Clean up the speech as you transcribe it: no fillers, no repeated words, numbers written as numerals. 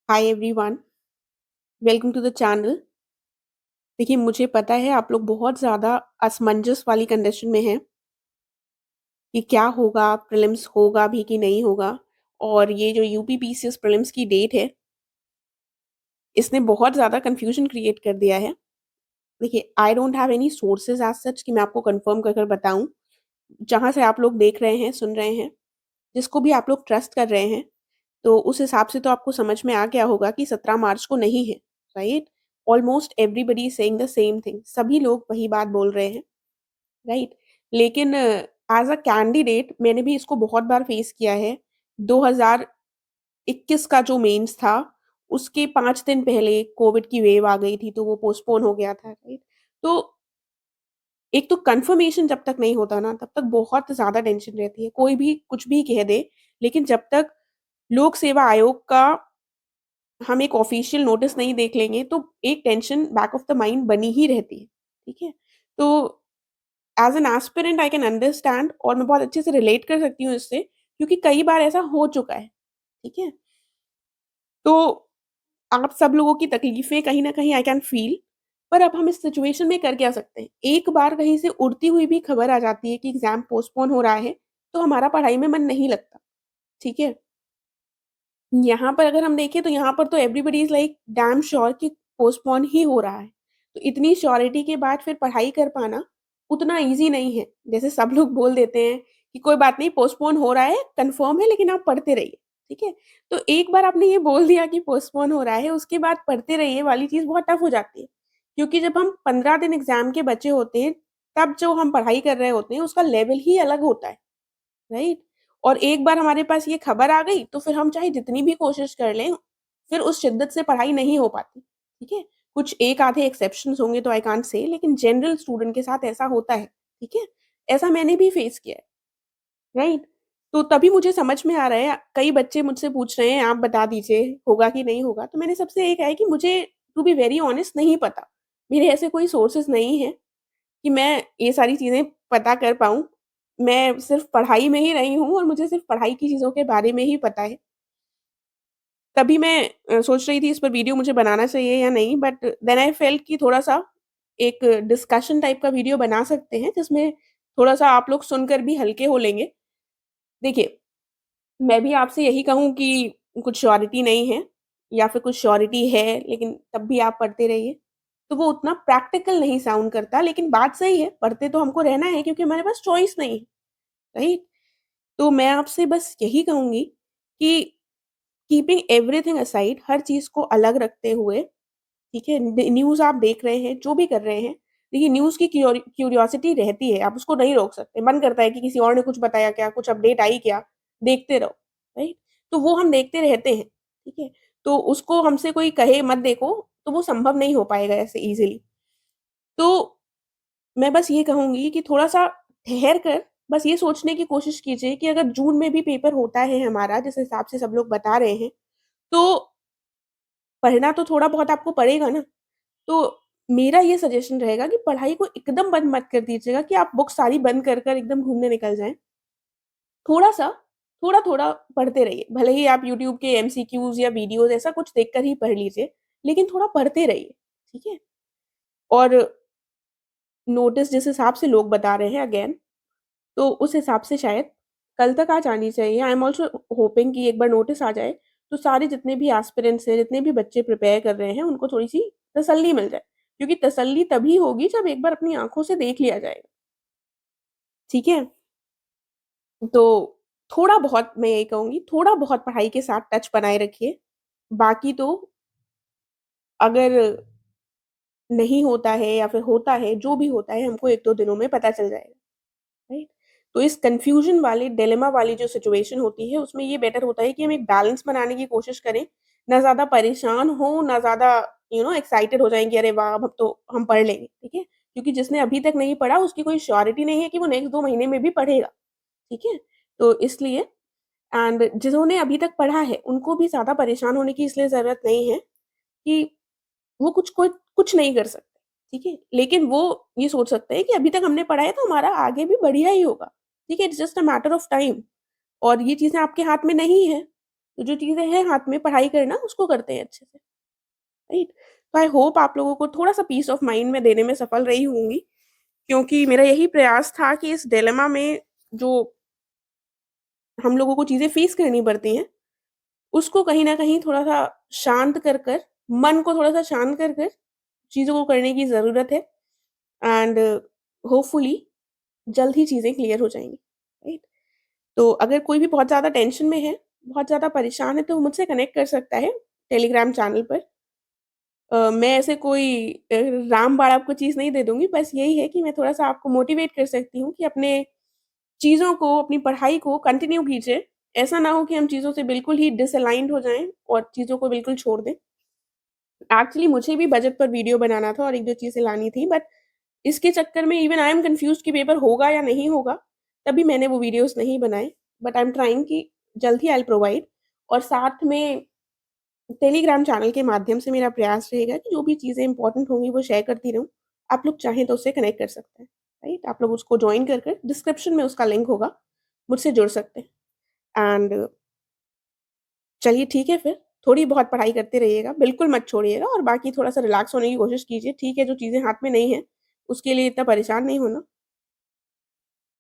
Hi everyone, welcome to the channel. देखिए, मुझे पता है आप लोग बहुत ज़्यादा असमंजस वाली कंडीशन में हैं कि क्या होगा, प्रीलिम्स होगा भी कि नहीं होगा। और ये जो यूपीपीसीएस प्रीलिम्स की डेट है, इसने बहुत ज़्यादा कन्फ्यूजन क्रिएट कर दिया है। देखिए, I don't have any sources as such कि मैं आपको कंफर्म कर बताऊं। जहाँ से आप लोग देख रहे हैं, सुन रहे हैं, जिसको भी आप लोग ट्रस्ट कर रहे हैं, तो उस हिसाब से तो आपको समझ में आ गया होगा कि 17 मार्च को नहीं है, right? Almost everybody is saying the same thing, सभी लोग वही बात बोल रहे हैं, राइट? लेकिन एज अ कैंडिडेट मैंने भी इसको बहुत बार फेस किया है। 2021 का जो मेंस था, उसके 5 दिन पहले कोविड की वेव आ गई थी, तो वो पोस्टपोन हो गया था, राइट? तो एक तो कंफर्मेशन जब तक नहीं होता ना, तब तक बहुत ज़्यादा टेंशन रहती है। कोई भी कुछ भी कह दे, लेकिन जब तक लोक सेवा आयोग का हम एक ऑफिशियल नोटिस नहीं देख लेंगे, तो एक tension back of the mind बनी ही रहती है, ठीक है? तो as an aspirant I can understand, और मैं बहुत अच्छे से रिलेट कर सकती हूँ इससे, क्योंकि कई बार ऐसा हो चुका है, ठीक है? तो आप सब लोगों की तकलीफ़ें कहीं न कहीं आई कैन फ़ील, पर अब हम इस सिचुएशन में कर क्या सकते हैं? एक बार कहीं से उड़ती हुई भी खबर आ जाती है कि एग्ज़ाम पोस्टपोन हो रहा है, तो हमारा पढ़ाई में मन नहीं लगता, ठीक है? यहाँ पर अगर हम देखें तो यहाँ पर तो everybody is like damn sure कि पोस्टपोन ही हो रहा है। तो इतनी श्योरिटी के बाद फिर पढ़ाई कर पाना उतना ईज़ी नहीं है। जैसे सब लोग बोल देते हैं कि कोई बात नहीं, पोस्टपोन हो रहा है, कन्फर्म है, लेकिन आप पढ़ते रहिए, ठीक है? तो एक बार आपने ये बोल दिया कि पोस्टपोन हो रहा है, उसके बाद पढ़ते रहिए वाली चीज़ बहुत टफ हो जाती है। क्योंकि जब हम 15 दिन एग्ज़ाम के बचे होते हैं, तब जो हम पढ़ाई कर रहे होते हैं, उसका लेवल ही अलग होता है। राइट? और एक बार हमारे पास ये खबर आ गई, तो फिर हम चाहे जितनी भी कोशिश कर लें, फिर उस शिद्दत से पढ़ाई नहीं हो पाती, ठीक है? कुछ एक आधे एक्सेप्शंस होंगे तो आई कांट से, लेकिन जनरल स्टूडेंट के साथ ऐसा होता है, ठीक है? ऐसा मैंने भी फेस किया है, राइट? तो तभी मुझे समझ में आ रहा है, कई बच्चे मुझसे पूछ रहे हैं, आप बता दीजिए, होगा कि नहीं होगा? तो मैंने सबसे यही कहा है कि मुझे टू बी वेरी ऑनेस्ट नहीं पता। मेरे ऐसे कोई सोर्सेज़ नहीं हैं कि मैं ये सारी चीज़ें पता कर पाऊँ। मैं सिर्फ़ पढ़ाई में ही रही हूँ और मुझे सिर्फ़ पढ़ाई की चीज़ों के बारे में ही पता है। तभी मैं सोच रही थी इस पर वीडियो मुझे बनाना चाहिए या नहीं, बट देन आई फेल्ट कि थोड़ा-सा एक डिस्कशन टाइप का वीडियो बना सकते हैं, जिसमें थोड़ा-सा आप लोग सुनकर भी हल्के हो लेंगे। देखिए, मैं भी आपसे यही कहूँ कि कुछ श्योरिटी नहीं है, या फिर कुछ श्योरिटी है, लेकिन तब भी आप पढ़ते रहिए। तो वो उतना प्रैक्टिकल नहीं साउंड करता, लेकिन बात सही है, पढ़ते तो हमको रहना है क्योंकि हमारे पास चॉइस नहीं है, राइट? तो मैं आपसे बस यही कहूँगी कि कीपिंग एवरीथिंग असाइड, हर चीज़ को अलग रखते हुए, ठीक है? न्यूज़ आप देख रहे हैं, जो भी कर रहे हैं, देखिए न्यूज़ की क्यूरियोसिटी रहती है, आप उसको नहीं रोक सकते। मन करता है कि किसी और ने कुछ बताया क्या, कुछ अपडेट आई क्या, देखते रहो, राइट? तो वो हम देखते रहते हैं, ठीक है? तो उसको हमसे कोई कहे मत देखो, तो वो संभव नहीं हो पाएगा ऐसे ईज़िली। तो मैं बस ये कहूँगी कि थोड़ा-सा ठहर कर बस ये सोचने की कोशिश कीजिए कि अगर जून में भी पेपर होता है हमारा, जिस हिसाब से सब लोग बता रहे हैं, तो पढ़ना तो थोड़ा बहुत आपको पड़ेगा ना। तो मेरा ये सजेशन रहेगा कि पढ़ाई को एकदम बंद मत कर दीजिएगा कि आप बुक्स सारी बंद कर कर एकदम घूमने निकल जाएँ। थोड़ा-सा, थोड़ा-थोड़ा पढ़ते रहिए। भले ही आप यूट्यूब के एमसीक्यूज़ या वीडियोज़ ऐसा कुछ देखकर ही पढ़ लीजिए, लेकिन थोड़ा पढ़ते रहिए, ठीक है? और नोटिस जिस हिसाब से लोग बता रहे हैं अगेन, तो उस हिसाब से शायद कल तक आ जानी चाहिए। आई एम ऑल्सो होपिंग कि एक बार नोटिस आ जाए, तो सारे जितने भी एस्पिरेंट्स हैं, जितने भी बच्चे प्रिपेयर कर रहे हैं, उनको थोड़ी-सी तसल्ली मिल जाए। क्योंकि तसल्ली तभी होगी जब एक बार अपनी आँखों से देख लिया जाएगा, ठीक है? तो थोड़ा-बहुत मैं यही कहूँगी, थोड़ा-बहुत पढ़ाई के साथ टच बनाए रखिए। बाकी तो अगर नहीं होता है या फिर होता है, जो भी होता है हमको 1-2 दिनों में पता चल जाएगा। राइट? तो इस कन्फ्यूज़न वाली, डिलेमा वाली जो सिचुएशन होती है, उसमें ये बेटर होता है कि हम एक बैलेंस बनाने की कोशिश करें। ना ज़्यादा परेशान हों, ना ज़्यादा एक्साइटेड हो जाएँ कि अरे वाह! अब तो हम पढ़ लेंगे, ठीक है? क्योंकि जिसने अभी तक नहीं पढ़ा, उसकी कोई श्योरिटी नहीं है कि वो नेक्स्ट 2 महीने में भी पढ़ेगा, ठीक है? तो इसलिए एंड जिन्होंने अभी तक पढ़ा है, उनको भी ज़्यादा परेशान होने की इसलिए ज़रूरत नहीं है कि वो कुछ नहीं कर सकते, ठीक है? लेकिन वो ये सोच सकते हैं कि अभी तक हमने पढ़ा है तो हमारा आगे भी बढ़िया ही होगा, ठीक है? It's just a matter of time, और ये चीज़ें आपके हाथ में नहीं है। तो जो चीज़ें हैं हाथ में पढ़ाई करना उसको करते हैं अच्छे से, राइट? तो आई होप आप लोगों को थोड़ा-सा पीस ऑफ माइंड मैं देने में सफल रही होंगी, क्योंकि मेरा यही प्रयास था कि इस डिलेमा में जो हम लोगों को चीज़ें फेस करनी पड़ती हैं, उसको कहीं न कहीं थोड़ा-सा शांत कर मन को थोड़ा-सा शांत कर चीज़ों को करने की ज़रूरत है एंड होपफुली जल्द ही चीज़ें क्लियर हो जाएँगी, राइट? तो अगर कोई भी बहुत ज़्यादा टेंशन में है, बहुत ज़्यादा परेशान है, तो वो मुझसे कनेक्ट कर सकता है टेलीग्राम चैनल पर। मैं ऐसे कोई रामबाण आपको चीज़ नहीं दे दूँगी, बस यही है कि मैं थोड़ा-सा आपको मोटिवेट कर सकती हूँ कि अपने चीज़ों को, अपनी पढ़ाई को कंटिन्यू कीजिए। ऐसा ना हो कि हम चीज़ों से बिल्कुल ही डिसअलाइन्ड हो जाएँ और चीज़ों को बिल्कुल छोड़ दें। एक्चुअली मुझे भी बजट पर वीडियो बनाना था और 1-2 चीज़ें लानी थी, बट इसके चक्कर में इवन आई एम कन्फ्यूज़्ड कि पेपर होगा या नहीं होगा, तभी मैंने वो वीडियोज़ नहीं बनाए। बट आई एम ट्राइंग कि जल्द ही आई विल प्रोवाइड और साथ में टेलीग्राम चैनल के माध्यम से मेरा प्रयास रहेगा कि जो भी चीज़ें इम्पोर्टेंट होंगी वो शेयर करती रहूँ। आप लोग चाहें तो उससे कनेक्ट कर सकते हैं, राइट? आप लोग उसको जॉइन कर डिस्क्रिप्शन में उसका लिंक होगा, मुझसे जुड़ सकते हैं एंड चलिए ठीक है फिर, थोड़ी बहुत पढ़ाई करते रहिएगा, बिल्कुल मत छोड़िएगा और बाकी थोड़ा-सा रिलैक्स होने की कोशिश कीजिए। ठीक है, जो चीज़ें हाथ में नहीं हैं, उसके लिए इतना परेशान नहीं होना।